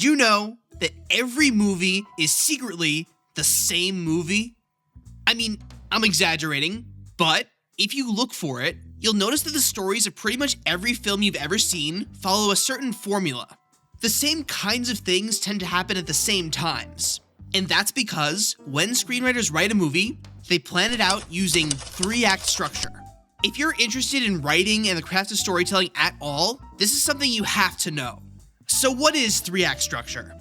Did you know that every movie is secretly the same movie? I mean, I'm exaggerating, but if you look for it, you'll notice that the stories of pretty much every film you've ever seen follow a certain formula. The same kinds of things tend to happen at the same times. And that's because when screenwriters write a movie, they plan it out using 3-act structure. If you're interested in writing and the craft of storytelling at all, this is something you have to know. So what is 3-act structure?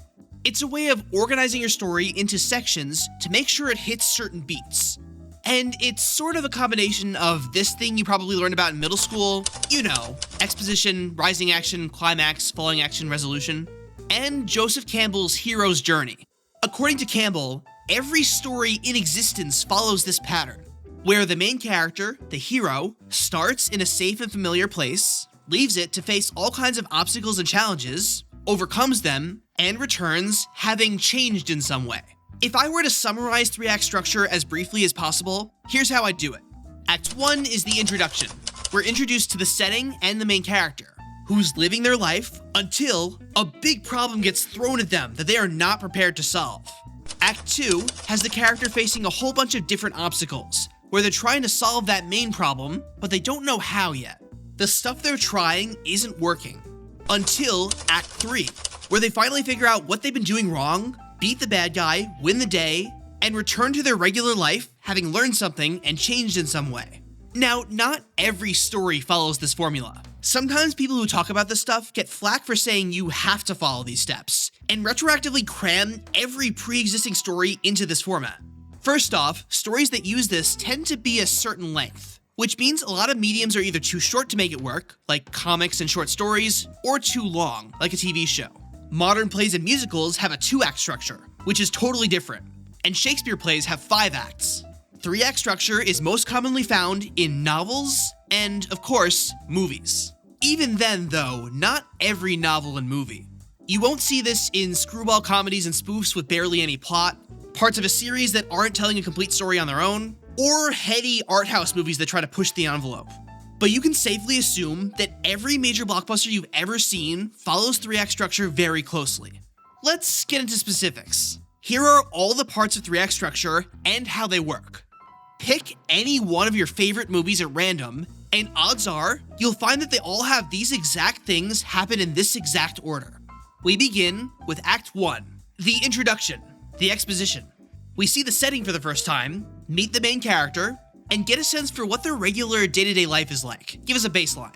It's a way of organizing your story into sections to make sure it hits certain beats. And it's sort of a combination of this thing you probably learned about in middle school, you know, exposition, rising action, climax, falling action, resolution, and Joseph Campbell's hero's journey. According to Campbell, every story in existence follows this pattern, where the main character, the hero, starts in a safe and familiar place, leaves it to face all kinds of obstacles and challenges, overcomes them, and returns having changed in some way. If I were to summarize 3-act structure as briefly as possible, here's how I'd do it. Act 1 is the introduction. We're introduced to the setting and the main character, who's living their life until a big problem gets thrown at them that they are not prepared to solve. Act 2 has the character facing a whole bunch of different obstacles, where they're trying to solve that main problem, but they don't know how yet. The stuff they're trying isn't working. Until Act 3, where they finally figure out what they've been doing wrong, beat the bad guy, win the day, and return to their regular life, having learned something and changed in some way. Now, not every story follows this formula. Sometimes people who talk about this stuff get flack for saying you have to follow these steps, and retroactively cram every pre-existing story into this format. First off, stories that use this tend to be a certain length, which means a lot of mediums are either too short to make it work, like comics and short stories, or too long, like a TV show. Modern plays and musicals have a 2-act structure, which is totally different, and Shakespeare plays have 5 acts. 3-act structure is most commonly found in novels and, of course, movies. Even then, though, not every novel and movie. You won't see this in screwball comedies and spoofs with barely any plot, parts of a series that aren't telling a complete story on their own, or heady art house movies that try to push the envelope. But you can safely assume that every major blockbuster you've ever seen follows 3-act structure very closely. Let's get into specifics. Here are all the parts of 3-act structure and how they work. Pick any one of your favorite movies at random, and odds are you'll find that they all have these exact things happen in this exact order. We begin with Act 1, the introduction, the exposition. We see the setting for the first time, meet the main character, and get a sense for what their regular day-to-day life is like. Give us a baseline.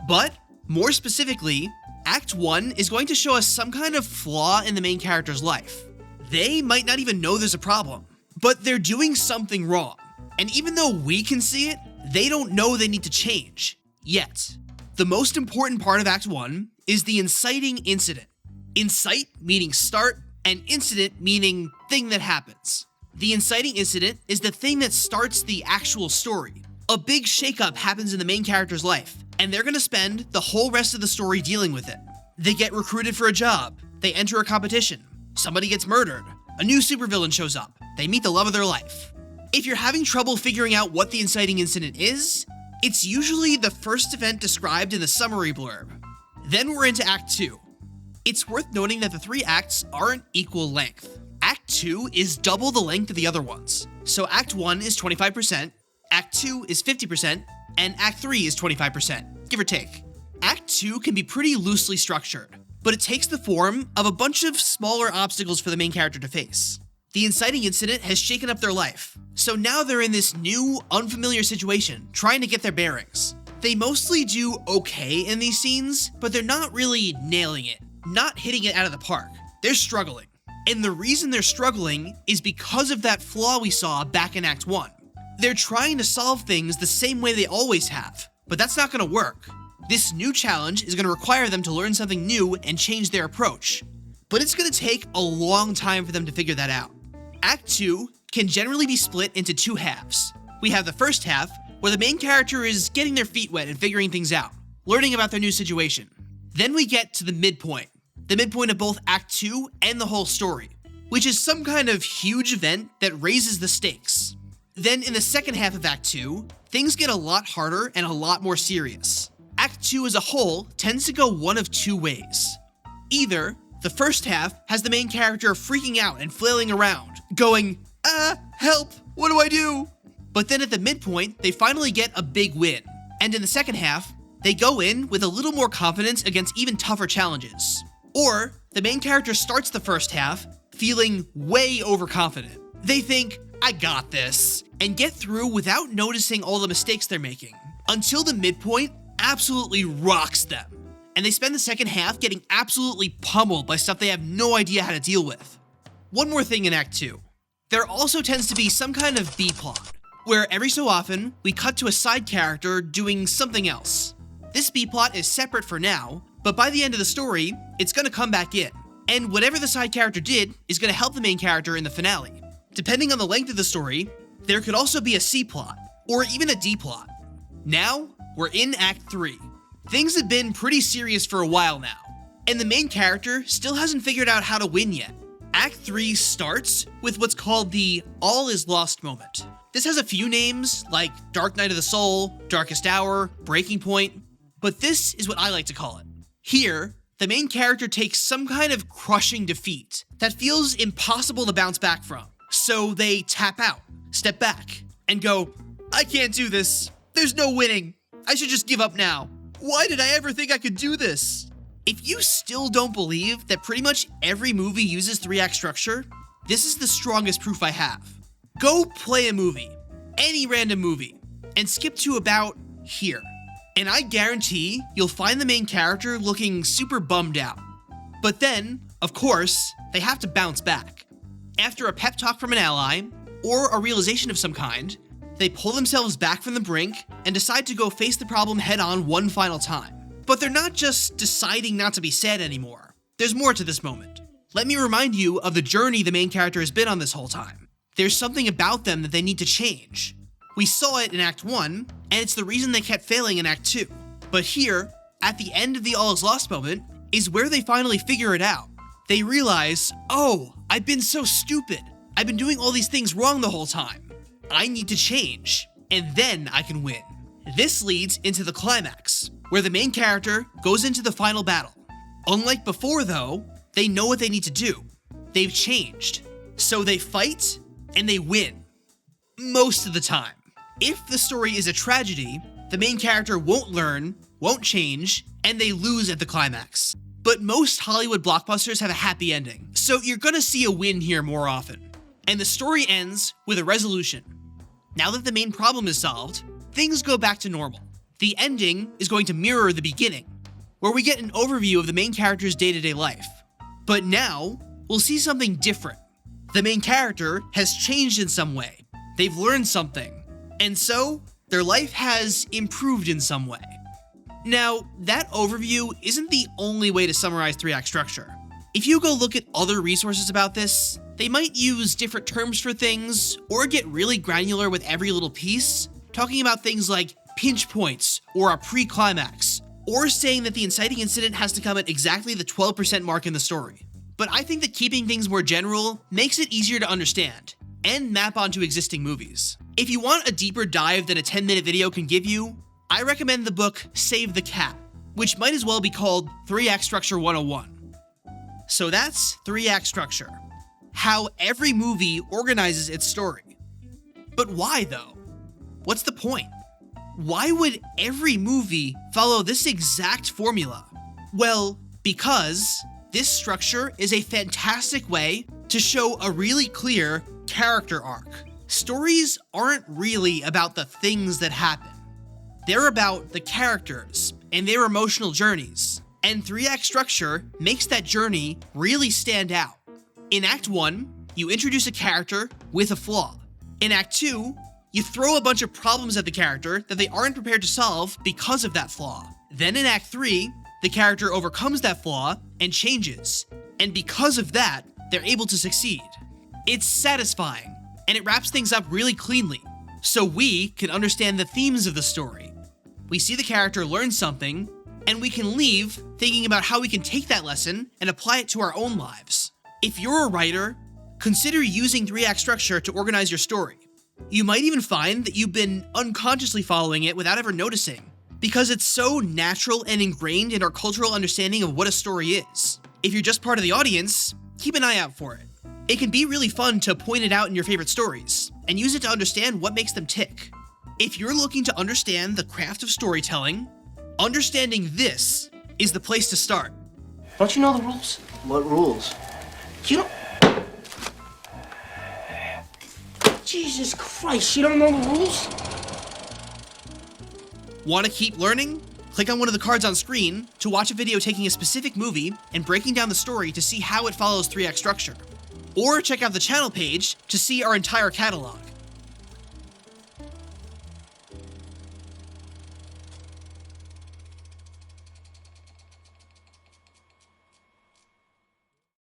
But, more specifically, Act 1 is going to show us some kind of flaw in the main character's life. They might not even know there's a problem, but they're doing something wrong. And even though we can see it, they don't know they need to change, yet. The most important part of Act 1 is the inciting incident. Incite meaning start, and incident meaning thing that happens. The inciting incident is the thing that starts the actual story. A big shakeup happens in the main character's life, and they're gonna spend the whole rest of the story dealing with it. They get recruited for a job, they enter a competition, somebody gets murdered, a new supervillain shows up, they meet the love of their life. If you're having trouble figuring out what the inciting incident is, it's usually the first event described in the summary blurb. Then we're into Act 2. It's worth noting that the 3 acts aren't equal length. Act 2 is double the length of the other ones. So Act 1 is 25%, Act 2 is 50%, and Act 3 is 25%, give or take. Act 2 can be pretty loosely structured, but it takes the form of a bunch of smaller obstacles for the main character to face. The inciting incident has shaken up their life, so now they're in this new, unfamiliar situation, trying to get their bearings. They mostly do okay in these scenes, but they're not really nailing it, not hitting it out of the park. They're struggling. And the reason they're struggling is because of that flaw we saw back in Act 1. They're trying to solve things the same way they always have, but that's not gonna work. This new challenge is gonna require them to learn something new and change their approach. But it's gonna take a long time for them to figure that out. Act 2 can generally be split into 2 halves. We have the first half, where the main character is getting their feet wet and figuring things out, learning about their new situation. Then we get to the midpoint of both Act 2 and the whole story, which is some kind of huge event that raises the stakes. Then in the second half of Act 2, things get a lot harder and a lot more serious. Act 2 as a whole tends to go one of 2 ways. Either The first half has the main character freaking out and flailing around, going, help, what do I do? But then at the midpoint, they finally get a big win. And in the second half, they go in with a little more confidence against even tougher challenges. Or the main character starts the first half feeling way overconfident. They think, I got this, and get through without noticing all the mistakes they're making. Until the midpoint absolutely rocks them. And they spend the second half getting absolutely pummeled by stuff they have no idea how to deal with. One more thing in Act 2. There also tends to be some kind of B-plot, where every so often, we cut to a side character doing something else. This B-plot is separate for now, but by the end of the story, it's gonna come back in. And whatever the side character did is gonna help the main character in the finale. Depending on the length of the story, there could also be a C-plot, or even a D-plot. Now, we're in Act 3. Things have been pretty serious for a while now, and the main character still hasn't figured out how to win yet. Act 3 starts with what's called the all is lost moment. This has a few names, like Dark Night of the Soul, Darkest Hour, Breaking Point, but this is what I like to call it. Here, the main character takes some kind of crushing defeat that feels impossible to bounce back from. So they tap out, step back, and go, I can't do this. There's no winning. I should just give up now. Why did I ever think I could do this? If you still don't believe that pretty much every movie uses 3-act structure, this is the strongest proof I have. Go play a movie, any random movie, and skip to about here. And I guarantee you'll find the main character looking super bummed out. But then, of course, they have to bounce back. After a pep talk from an ally, or a realization of some kind, they pull themselves back from the brink and decide to go face the problem head on one final time. But they're not just deciding not to be sad anymore. There's more to this moment. Let me remind you of the journey the main character has been on this whole time. There's something about them that they need to change. We saw it in Act 1, and it's the reason they kept failing in Act 2. But here, at the end of the all is lost moment, is where they finally figure it out. They realize, oh, I've been so stupid. I've been doing all these things wrong the whole time. I need to change, and then I can win. This leads into the climax, where the main character goes into the final battle. Unlike before though, they know what they need to do. They've changed. So they fight, and they win. Most of the time. If the story is a tragedy, the main character won't learn, won't change, and they lose at the climax. But most Hollywood blockbusters have a happy ending, so you're gonna see a win here more often. And the story ends with a resolution. Now that the main problem is solved, things go back to normal. The ending is going to mirror the beginning, where we get an overview of the main character's day-to-day life. But now, we'll see something different. The main character has changed in some way. They've learned something, and so their life has improved in some way. Now, that overview isn't the only way to summarize 3-act structure. If you go look at other resources about this, they might use different terms for things, or get really granular with every little piece, talking about things like pinch points, or a pre-climax, or saying that the inciting incident has to come at exactly the 12% mark in the story. But I think that keeping things more general makes it easier to understand, and map onto existing movies. If you want a deeper dive than a 10-minute video can give you, I recommend the book Save the Cat, which might as well be called 3-Act Structure 101. So that's 3-act structure. How every movie organizes its story. But why though? What's the point? Why would every movie follow this exact formula? Well, because this structure is a fantastic way to show a really clear character arc. Stories aren't really about the things that happen. They're about the characters and their emotional journeys. And 3-act structure makes that journey really stand out. In Act 1, you introduce a character with a flaw. In Act 2, you throw a bunch of problems at the character that they aren't prepared to solve because of that flaw. Then in Act 3, the character overcomes that flaw and changes. And because of that, they're able to succeed. It's satisfying, and it wraps things up really cleanly, so we can understand the themes of the story. We see the character learn something, and we can leave thinking about how we can take that lesson and apply it to our own lives. If you're a writer, consider using 3-act structure to organize your story. You might even find that you've been unconsciously following it without ever noticing, because it's so natural and ingrained in our cultural understanding of what a story is. If you're just part of the audience, keep an eye out for it. It can be really fun to point it out in your favorite stories, and use it to understand what makes them tick. If you're looking to understand the craft of storytelling, understanding this is the place to start. Don't you know the rules? What rules? You don't... Jesus Christ, you don't know the rules? Want to keep learning? Click on one of the cards on screen to watch a video taking a specific movie and breaking down the story to see how it follows 3-act structure. Or check out the channel page to see our entire catalog.